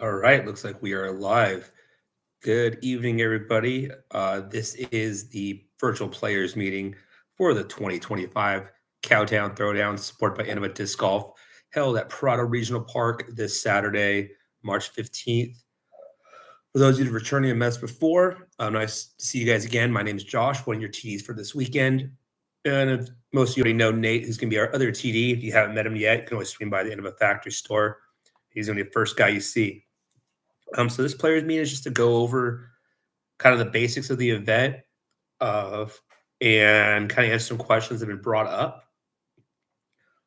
All right, looks like we are live. Good evening, everybody. This is the virtual players meeting for the 2025 Cowtown Throwdown, supported by Innova Disc Golf, held at Prado Regional Park this Saturday, March 15th. For those of you returning a mess before, nice to see you guys again. My name is Josh, one of your TDs for this weekend. And if most of you already know Nate, who's going to be our other TD. If you haven't met him yet, you can always swing by the Innova Factory store. He's going to be the first guy you see. So this players meeting is just to go over kind of the basics of the event and kind of answer some questions that have been brought up.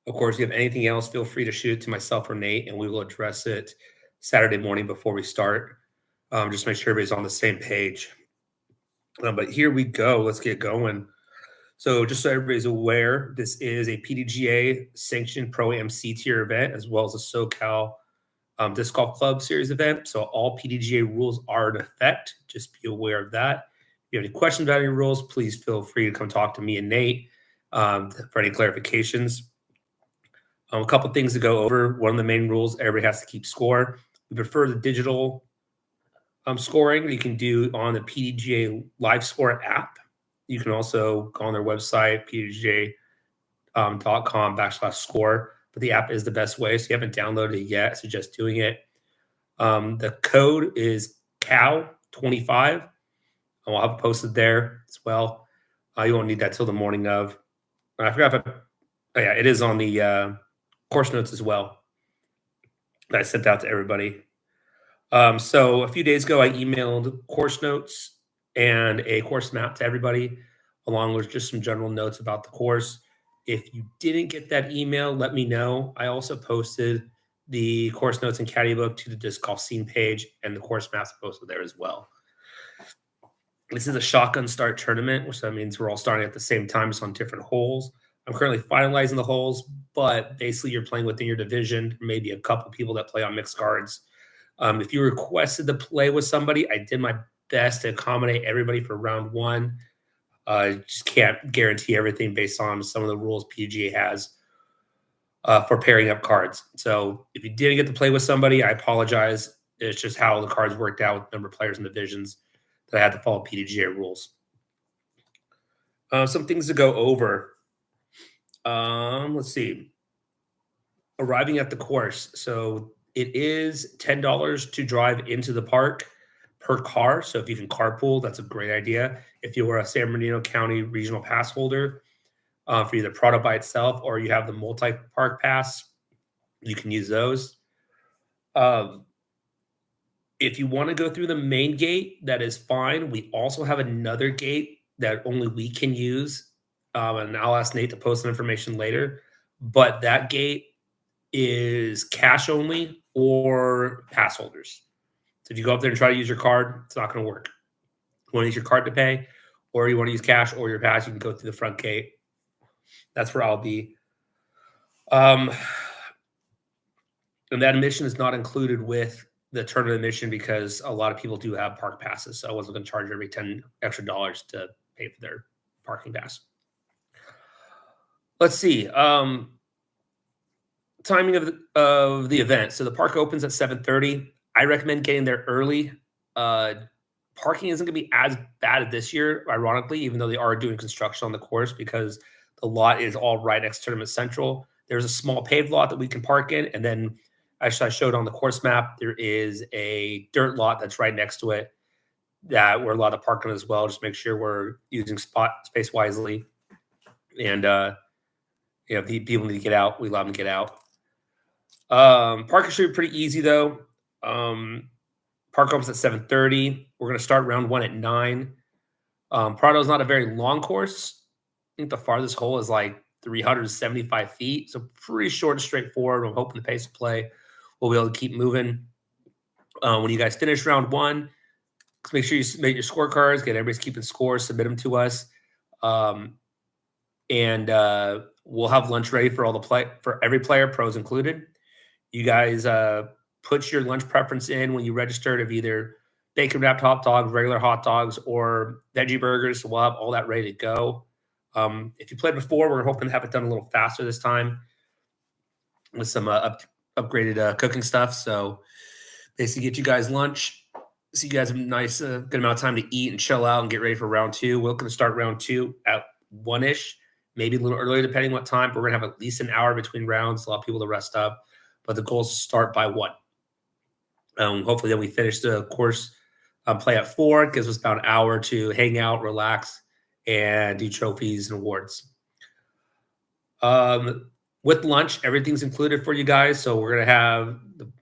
Of course, if you have anything else, feel free to shoot it to myself or Nate, and we will address it Saturday morning before we start. Just make sure everybody's on the same page. But here we go. Let's get going. So just so everybody's aware, this is a PDGA sanctioned Pro Am C tier event, as well as a SoCal Disc Golf Club Series event. So all PDGA rules are in effect. Just be aware of that. If you have any questions about any rules, please feel free to come talk to me and Nate for any clarifications. A couple things to go over. One of the main rules, everybody has to keep score. We prefer the digital scoring you can do on the PDGA Live Score app. You can also go on their website, pdga.com/score. But the app is the best way. So if you haven't downloaded it yet, I suggest doing it. The code is COW25. I'll have it posted there as well. You won't need that till the morning of. I forgot if it is on the course notes as well. I sent out to everybody. So a few days ago, I emailed course notes and a course map to everybody, along with just some general notes about the course. If you didn't get that email, let me know. I also posted the course notes and caddy book to the disc golf scene page, and the course maps posted there as well. This is a shotgun start tournament, which that means we're all starting at the same time, just on different holes. I'm currently finalizing the holes, but basically you're playing within your division, maybe a couple people that play on mixed cards. If you requested to play with somebody, I did my best to accommodate everybody for round one. Just can't guarantee everything based on some of the rules PGA has for pairing up cards. So if you didn't get to play with somebody, I apologize. It's just how the cards worked out with number of players and divisions that I had to follow PDGA rules. Some things to go over. Let's see. Arriving at the course. So it is $10 to drive into the park per car. So if you can carpool, that's a great idea. If you were a San Bernardino County regional pass holder for either Prado by itself or you have the multi-park pass, you can use those. If you want to go through the main gate, that is fine. We also have another gate that only we can use. And I'll ask Nate to post some information later. But that gate is cash only or pass holders. So if you go up there and try to use your card, it's not going to work. You want to use your card to pay, or you want to use cash or your pass, you can go through the front gate. That's where I'll be. And that admission is not included with the tournament admission because a lot of people do have park passes. So I wasn't going to charge every $10 extra to pay for their parking pass. Let's see. Timing of the event. So the park opens at 7:30. I recommend getting there early. Parking isn't going to be as bad this year, ironically, even though they are doing construction on the course because the lot is all right next to Tournament Central. There's a small paved lot that we can park in. And then actually I showed on the course map, there is a dirt lot that's right next to it that we're allowed to park on as well. Just make sure we're using space wisely. And, if people need to get out, we allow them to get out. Parking should be pretty easy though. Park opens at 7:30. We're going to start round one at 9. Prado is not a very long course. I think the farthest hole is like 375 feet. So pretty short and straightforward. I'm hoping the pace of play will be able to keep moving. When you guys finish round one, make sure you submit your scorecards, get everybody's keeping scores, submit them to us. And we'll have lunch ready for for every player, pros included. You guys put your lunch preference in when you registered of either bacon wrapped hot dogs, regular hot dogs, or veggie burgers. So we'll have all that ready to go. If you played before, we're hoping to have it done a little faster this time with some upgraded cooking stuff. So basically get you guys lunch, so you guys have a nice, good amount of time to eat and chill out and get ready for round two. We're going to start round two at 1-ish, maybe a little earlier, depending what time. But we're going to have at least an hour between rounds, allow people to rest up. But the goal is to start by 1. Hopefully, then we finish the course play at 4. It gives us about an hour to hang out, relax, and do trophies and awards. With lunch, everything's included for you guys. So we're going to have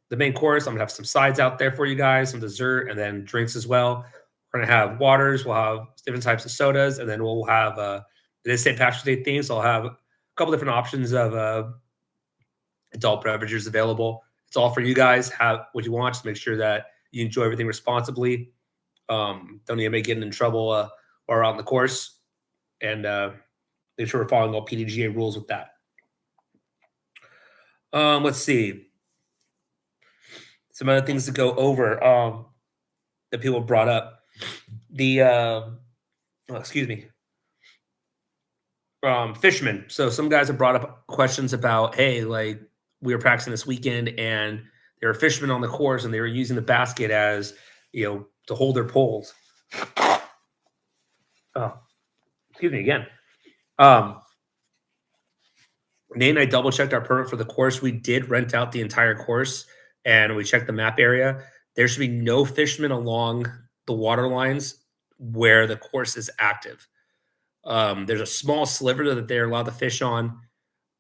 the main course. I'm going to have some sides out there for you guys, some dessert, and then drinks as well. We're going to have waters. We'll have different types of sodas, and then we'll have it is St. Patrick's Day theme, so I'll have a couple different options of adult beverages available. It's all for you guys. Have what you want. Just make sure that you enjoy everything responsibly. Don't need anybody getting in trouble while we're out on the course, and make sure we're following all PDGA rules with that. Let's see. Some other things to go over that people brought up. Fishermen. So some guys have brought up questions about, hey, like we were practicing this weekend and there were fishermen on the course and they were using the basket as, to hold their poles. Oh, excuse me again. Nate and I double checked our permit for the course. We did rent out the entire course and we checked the map area. There should be no fishermen along the water lines where the course is active. There's a small sliver that they're allowed to fish on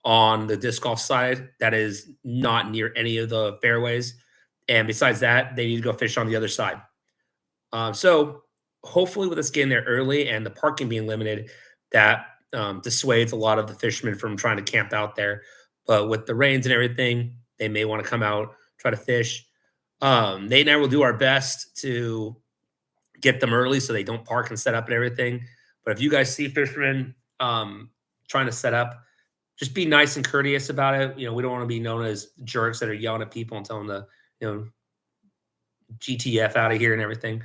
the disc golf side that is not near any of the fairways. And besides that, they need to go fish on the other side. So hopefully with us getting there early and the parking being limited, that dissuades a lot of the fishermen from trying to camp out there. But with the rains and everything, they may want to come out, try to fish. Nate and I will do our best to get them early so they don't park and set up and everything. But if you guys see fishermen trying to set up, just be nice and courteous about it. We don't want to be known as jerks that are yelling at people and telling them to, GTF out of here and everything.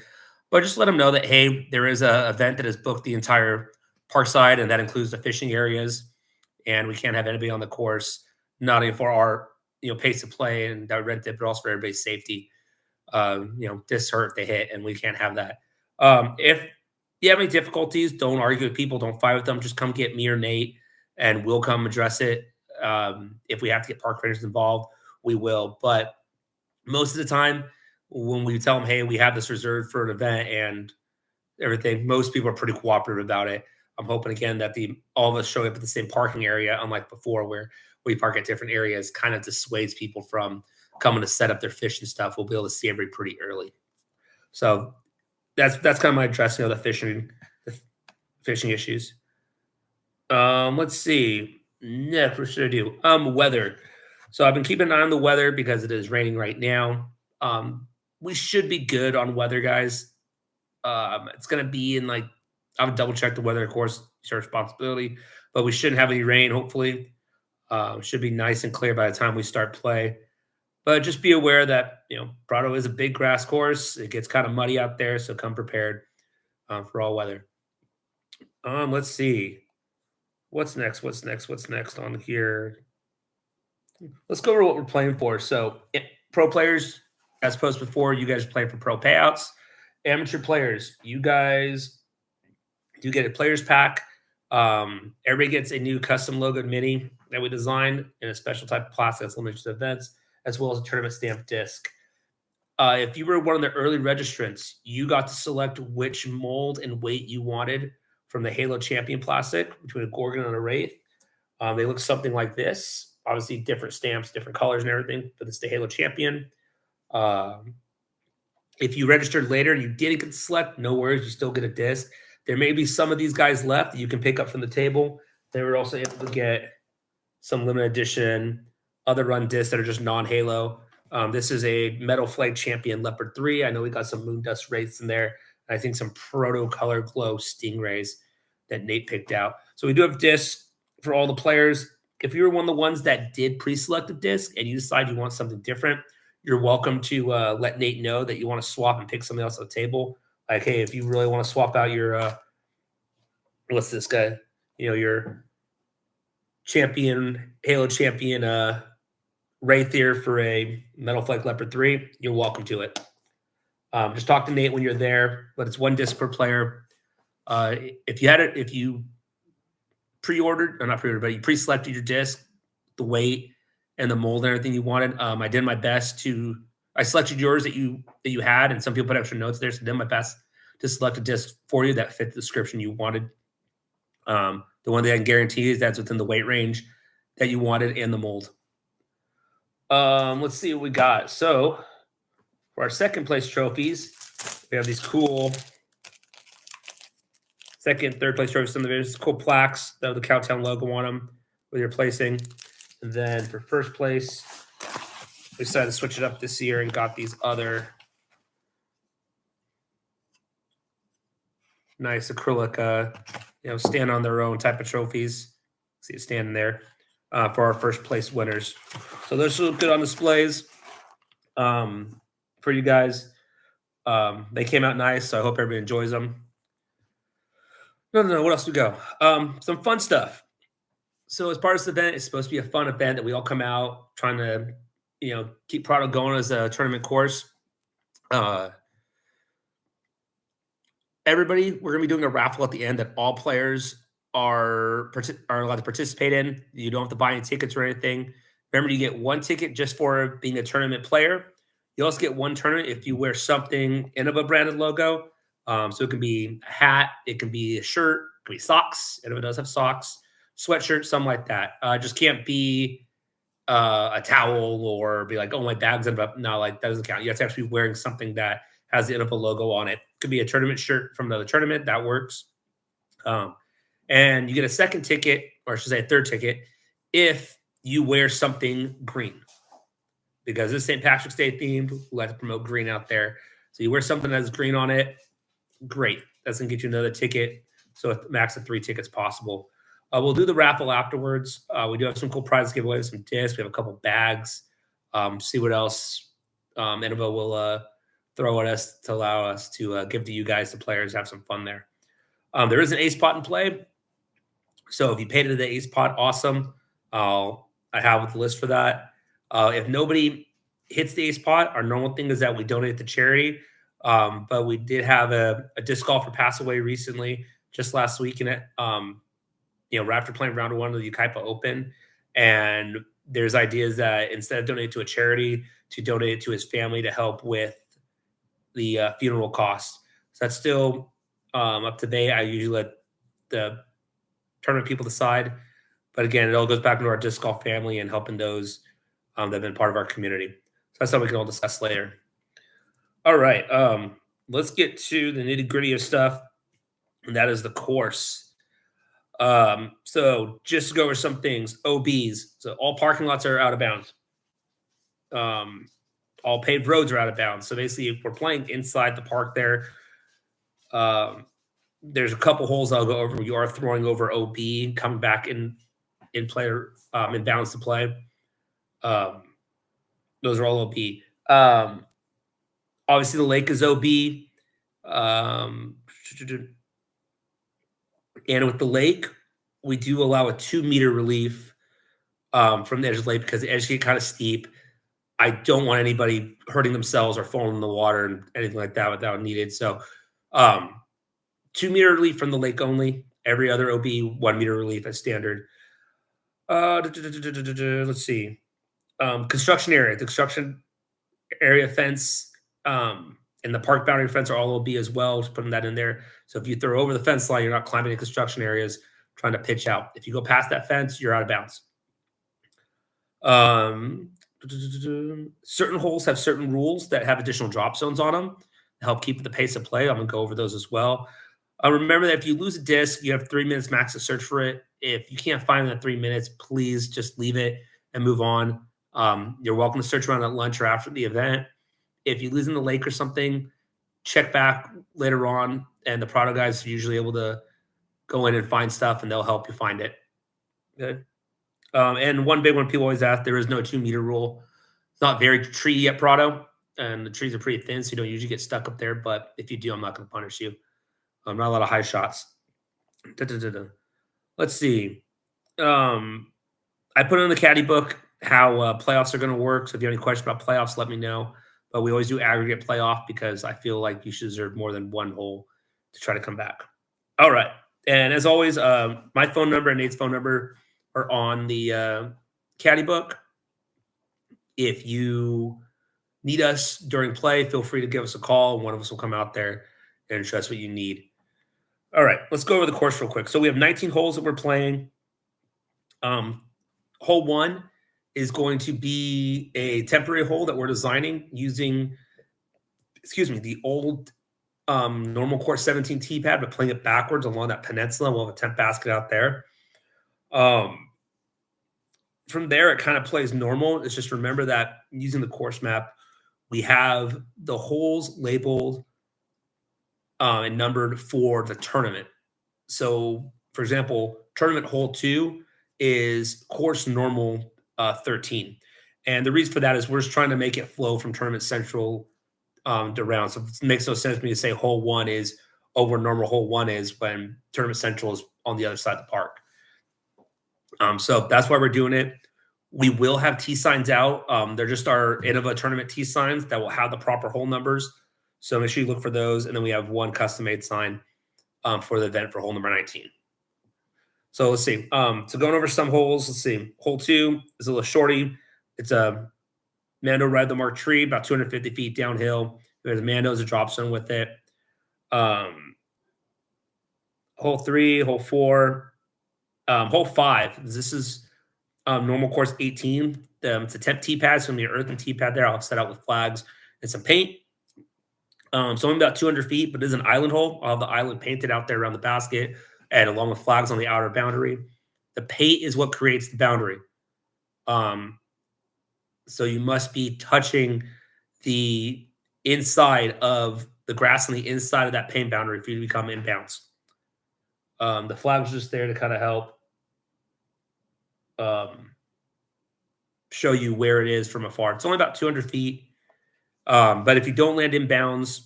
But just let them know that, hey, there is an event that has booked the entire park side, and that includes the fishing areas. And we can't have anybody on the course, not only for our pace of play and that rent it, but also for everybody's safety. Discs hurt if they hit, and we can't have that. If you have any difficulties, don't argue with people, don't fight with them. Just come get me or Nate, and we'll come address it. If we have to get park rangers involved, we will. But most of the time, when we tell them, hey, we have this reserved for an event and everything, most people are pretty cooperative about it. I'm hoping, again, that all of us showing up at the same parking area, unlike before where we park at different areas, kind of dissuades people from coming to set up their fish and stuff. We'll be able to see everybody pretty early. So that's kind of my addressing of the fishing issues. Let's see. Next, what should I do? Weather. So I've been keeping an eye on the weather because it is raining right now. We should be good on weather, guys. It's going to be in I would double check the weather, of course, it's your responsibility, but we shouldn't have any rain, hopefully. Should be nice and clear by the time we start play. But just be aware that, Prado is a big grass course. It gets kind of muddy out there, so come prepared for all weather. Let's see. What's next on here? Let's go over what we're playing for. So pro players, as opposed to before, you guys are playing for pro payouts. Amateur players, you guys do get a players pack. Everybody gets a new custom logoed mini that we designed in a special type of plastic that's limited to events, as well as a tournament stamp disc. If you were one of the early registrants, you got to select which mold and weight you wanted from the Halo Champion plastic between a Gorgon and a Wraith. They look something like this. Obviously, different stamps, different colors and everything, but it's the Halo Champion. If you registered later and you didn't get to select, no worries, you still get a disc. There may be some of these guys left that you can pick up from the table. They were also able to get some limited edition other run discs that are just non-Halo. This is a Metal Flag Champion Leopard 3. I know we got some Moondust Wraiths in there. And I think some Proto Color Glow Stingrays that Nate picked out. So we do have discs for all the players. If you were one of the ones that did pre-select a disc and you decide you want something different, you're welcome to let Nate know that you want to swap and pick something else on the table. Like, hey, if you really want to swap out your what's this guy? Your champion, Halo Champion Wraithier for a Metal Flake Leopard 3, you're welcome to it. Just talk to Nate when you're there, but it's 1 disc per player. If you pre-ordered, or not pre-ordered, but you pre-selected your disc, the weight and the mold and everything you wanted, I did my best I selected yours that you had, and some people put extra notes there, so I did my best to select a disc for you that fit the description you wanted. The one thing I can guarantee is that's within the weight range that you wanted and the mold. Let's see what we got. So for our second place trophies, we have these cool second, third place trophies. Some of these cool plaques that have the Cowtown logo on them with your placing. And then for first place, we decided to switch it up this year and got these other nice acrylic, stand on their own type of trophies. See it standing there for our first place winners. So those look good on displays for you guys. They came out nice, so I hope everybody enjoys them. No. What else we go? Some fun stuff. So as part of this event, it's supposed to be a fun event that we all come out trying to, keep product going as a tournament course. Everybody, we're going to be doing a raffle at the end that all players are allowed to participate in. You don't have to buy any tickets or anything. Remember, you get 1 ticket just for being a tournament player. You also get 1 tournament if you wear something in of a branded logo. So it can be a hat, it can be a shirt, it can be socks. If it does have socks, sweatshirt, something like that. Just can't be a towel or be like, oh, my bag's ended up. No, like that doesn't count. You have to actually be wearing something that has the NFL logo on it. It could be a tournament shirt from another tournament. That works. And you get a second ticket, or I should say a third ticket, if you wear something green. Because it's St. Patrick's Day themed, we like to promote green out there. So you wear something that has green on it, great. That's going to get you another ticket. So a max of 3 tickets possible. We'll do the raffle afterwards. We do have some cool prizes to give away, some discs. We have a couple bags. See what else Innova will throw at us to allow us to give to you guys, the players, have some fun there. There is an ace pot in play. So if you paid into the ace pot, awesome. I have the list for that. If nobody hits the ace pot, our normal thing is that we donate to charity. But we did have a disc golfer pass away recently, just last week in it. Right after playing round 1 of the Ukaipa Open. And there's ideas that instead of donating to a charity, to donate it to his family to help with the funeral costs. So that's still up to date. I usually let the tournament people decide. But again, it all goes back into our disc golf family and helping those that have been part of our community. So that's something we can all discuss later. All right. Let's get to the nitty-gritty of stuff, and that is the course. So just to go over some things, OBs. So all parking lots are out of bounds. All paved roads are out of bounds. So basically, if we're playing inside the park there, there's a couple holes I'll go over where you are throwing over OB, coming back in player in bounds to play. Those are all OB. Obviously, the lake is OB. And with the lake, we do allow a 2-meter relief from the edge of the lake because the edge get kind of steep. I don't want anybody hurting themselves or falling in the water and anything like that without needed. So 2-meter relief from the lake only. Every other OB, 1-meter relief as standard. Let's see. Construction area. The construction area fence and the park boundary fence are all OB as well. Just putting that in there. So if you throw over the fence line, you're not climbing in construction areas trying to pitch out. If you go past that fence, you're out of bounds. Certain holes have certain rules that have additional drop zones on them to help keep the pace of play. I'm going to go over those as well. Remember that if you lose a disc, you have 3 minutes max to search for it. If you can't find it in 3 minutes, please just leave it and move on. You're welcome to search around at lunch or after the event. If you lose in the lake or something, check back later on, and the product guys are usually able to go in and find stuff, and they'll help you find it. Good. And one big one people always ask, there is no 2-meter rule. It's not very treaty at Prado, and the trees are pretty thin, so you don't usually get stuck up there. But if you do, I'm not going to punish you. Not a lot of high shots. Let's see. I put in the caddy book how playoffs are going to work. So if you have any questions about playoffs, let me know. But we always do aggregate playoff because I feel like you should deserve more than one hole to try to come back. All right. And as always, my phone number and Nate's phone number are on the caddy book. If you need us during play, feel free to give us a call. One of us will come out there and show us what you need. All right, let's go over the course real quick. So we have 19 holes that we're playing. Hole 1 is going to be a temporary hole that we're designing using, the old normal course 17 tee pad, but playing it backwards along that peninsula. We'll have a 10 basket out there. From there, it kind of plays normal. It's just remember that using the course map, we have the holes labeled and numbered for the tournament. So, for example, tournament hole 2 is course normal 13. And the reason for that is we're just trying to make it flow from tournament central to round. So it makes no sense for me to say hole 1 is over normal hole 1 is when tournament central is on the other side of the park. So that's why we're doing it. We will have T signs out. They're just our Innova tournament T signs that will have the proper hole numbers. So make sure you look for those. And then we have one custom made sign for the event for hole number 19. So let's see. So going over some holes, let's see. Hole 2 is a little shorty. It's a Mando ride the marked tree, about 250 feet downhill. There's Mando's a drop zone with it. Hole 3, hole 4, hole 5. This is normal course 18. It's a temp tee pad, so the earthen tee pad there. I'll set out with flags and some paint. So I'm about 200 feet, but it is an island hole. I'll have the island painted out there around the basket and along with flags on the outer boundary. The paint is what creates the boundary. So you must be touching the inside of the grass on the inside of that paint boundary for you to become inbounds. The flags are just there to kind of help show you where it is from afar. It's only about 200 feet. But if you don't land inbounds,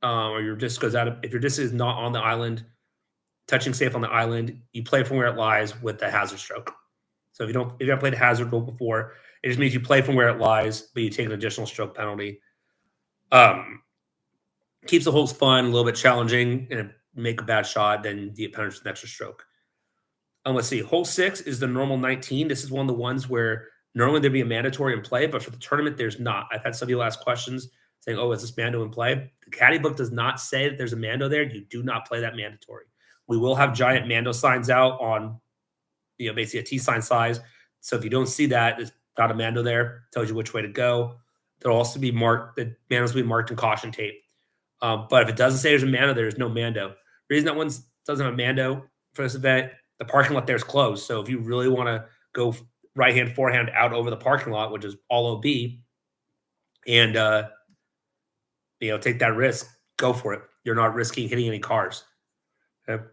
or your disc goes out, if your disc is not on the island, touching safe on the island, you play from where it lies with the hazard stroke. So if you haven't played a hazard rule before, it just means you play from where it lies, but you take an additional stroke penalty. Keeps the holes fun, a little bit challenging, and make a bad shot, then the opponent's an extra stroke. Let's see. Hole 6 is the normal 19. This is one of the ones where normally there'd be a mandatory in play, but for the tournament, there's not. I've had some people ask questions saying, oh, is this Mando in play? The caddy book does not say that there's a Mando there. You do not play that mandatory. We will have giant Mando signs out on, basically a T sign size. So if you don't see that, there's not a Mando there. Tells you which way to go. There'll also be marked, the Mandos will be marked in caution tape. But if it doesn't say there's a Mando, there's no Mando. The reason that one doesn't have a Mando for this event, the parking lot there is closed. So if you really want to go right hand, forehand out over the parking lot, which is all OB, and take that risk, go for it. You're not risking hitting any cars. Okay.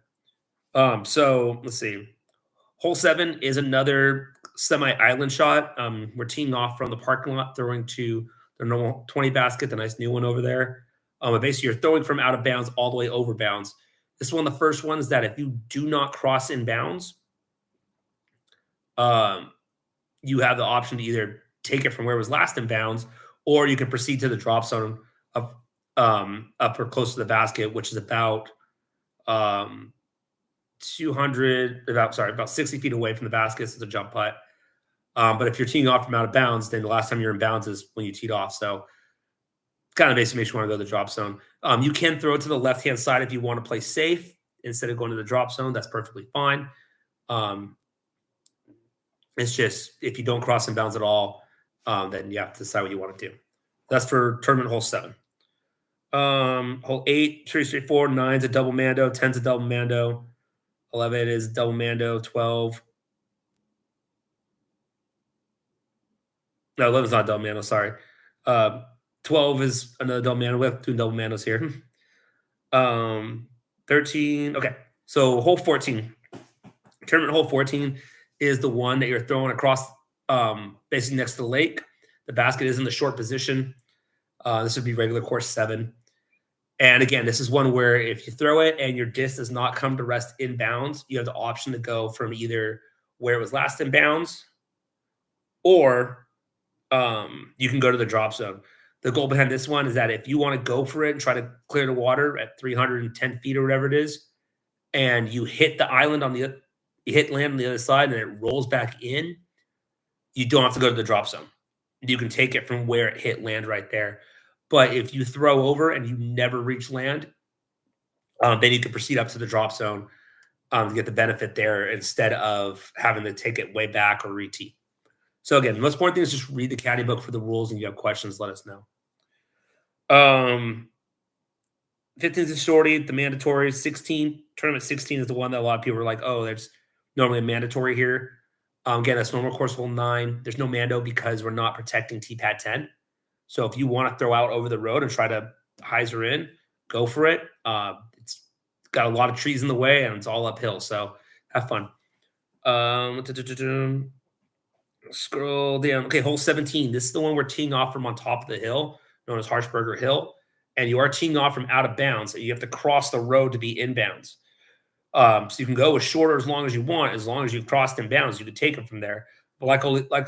So let's see. Hole 7 is another semi-island shot. We're teeing off from the parking lot, throwing to the normal 20 basket, the nice new one over there. But basically, you're throwing from out of bounds all the way over bounds. This is one of the first ones that if you do not cross in bounds, you have the option to either take it from where it was last in bounds, or you can proceed to the drop zone up or close to the basket, which is about 60 feet away from the basket. So it's a jump putt. But if you're teeing off from out of bounds, then the last time you're in bounds is when you teed off. So kind of basically makes you want to go to the drop zone. You can throw it to the left-hand side if you want to play safe instead of going to the drop zone. That's perfectly fine. It's just if you don't cross in bounds at all, then you have to decide what you want to do. That's for tournament hole 7. Hole 8, pretty straightforward. 9's a double Mando. 10's a double Mando. 11 is double Mando. 12. No, 11's not double Mando. Sorry. 12 is another double Mando. We have 2 double Mandos here. 13. Okay. So hole 14. Tournament hole 14 is the one that you're throwing across basically next to the lake. The basket is in the short position. This would be regular course 7. And again, this is one where if you throw it and your disc does not come to rest in bounds, you have the option to go from either where it was last in bounds or you can go to the drop zone. The goal behind this one is that if you want to go for it and try to clear the water at 310 feet or whatever it is, and you hit the island you hit land on the other side and it rolls back in, you don't have to go to the drop zone. You can take it from where it hit land right there. But if you throw over and you never reach land, then you can proceed up to the drop zone to get the benefit there instead of having to take it way back or re-tee. So again, the most important thing is just read the caddy book for the rules, and if you have questions, let us know. 15 is a shorty, the mandatory. 16, tournament 16 is the one that a lot of people are like, oh, there's normally a mandatory here. Again, that's normal course hole 9. There's no mando because we're not protecting T-pad 10. So if you want to throw out over the road and try to hyzer in, go for it. It's got a lot of trees in the way and it's all uphill. So have fun. Scroll down. Okay, hole 17. This is the one we're teeing off from on top of the hill, known as Harshberger Hill. And you are teeing off from out of bounds. So you have to cross the road to be inbounds. So you can go as short or as long as you want. As long as you've crossed inbounds, you can take them from there. But like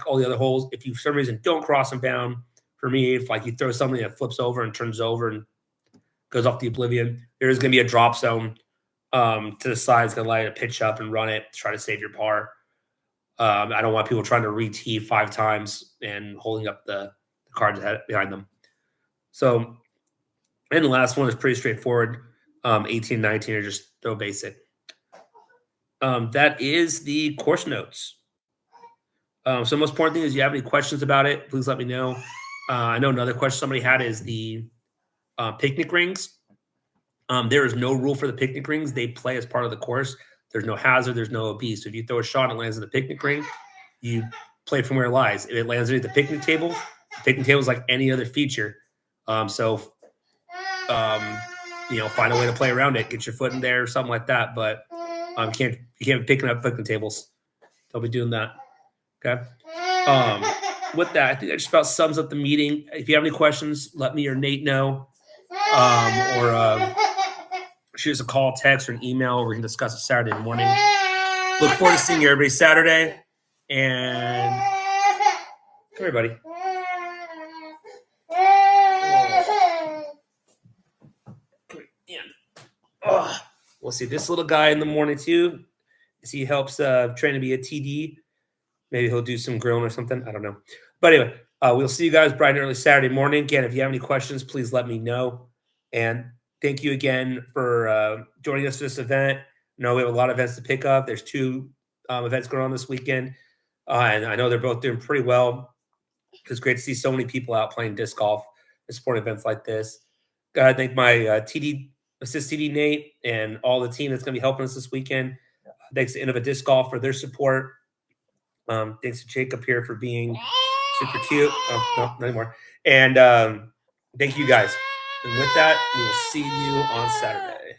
all the other holes, if you for some reason don't cross inbound, for me, if like you throw something that flips over and turns over and goes off the oblivion, there's going to be a drop zone to the side. It's going to allow you to pitch up and run it to try to save your par. I don't want people trying to re-tee 5 times and holding up the cards behind them. So, and the last one is pretty straightforward. 18 and 19 are just throw basic. That is the course notes. So the most important thing is, you have any questions about it, please let me know. I know another question somebody had is the picnic rings. There is no rule for the picnic rings. They play as part of the course. There's no hazard. There's no OB. So if you throw a shot and it lands in the picnic ring, you play from where it lies. If it lands underneath the picnic table is like any other feature. Find a way to play around it. Get your foot in there or something like that. But you can't be picking up picnic tables. Don't be doing that. Okay. With that, I think that just about sums up the meeting. If you have any questions, let me or Nate know. Or shoot us a call, text, or an email, or we can discuss it Saturday morning. Look forward to seeing you everybody Saturday. And come here, buddy. We'll see this little guy in the morning too. He helps train to be a TD. Maybe he'll do some grilling or something. I don't know. But anyway, we'll see you guys bright and early Saturday morning. Again, if you have any questions, please let me know. And thank you again for joining us for this event. I know we have a lot of events to pick up. There's 2 events going on this weekend. And I know they're both doing pretty well. It's great to see so many people out playing disc golf and supporting events like this. Gotta thank my assist TD Nate and all the team that's going to be helping us this weekend. Thanks to Innova Disc Golf for their support. Thanks to Jacob here for being super cute. Oh, no, not anymore. And thank you guys. And with that, we will see you on Saturday.